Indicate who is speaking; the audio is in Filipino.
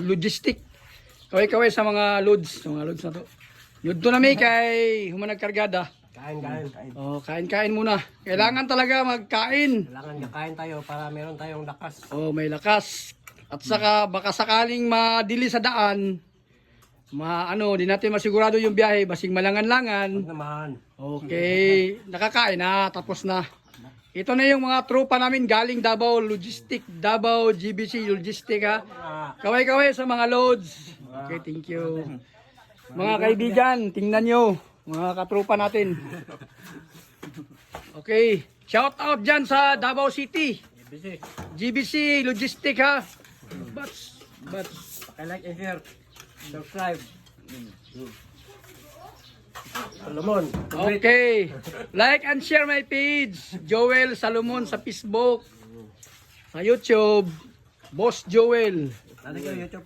Speaker 1: logistic. Kaway-kaway sa mga loads na to. Yudto na may kay humanag kargada.
Speaker 2: Kain.
Speaker 1: Oh, kain muna. Kailangan talaga magkain.
Speaker 2: Kailangan kakain tayo para meron tayong lakas.
Speaker 1: Oh, may lakas. At saka baka sakaling madili sa daan, di natin masigurado yung biyahe, basing malangan-langan.
Speaker 2: Huwag naman.
Speaker 1: Okay, nakakain na, tapos na. Ito na yung mga tropa namin galing Davao Logistic, Davao GBC Logistic ha. Kaway-kaway sa mga loads. Okay, thank you. Mga kaibigan, tingnan nyo, mga katropa natin. Okay, shout out dyan sa Davao City. GBC Logistic ha. Bats.
Speaker 2: Like and share. Subscribe. Salomon.
Speaker 1: Okay. Like and share my page. Joel Salomon sa Facebook. Sa YouTube. Boss Joel.
Speaker 2: Natin kayo YouTube.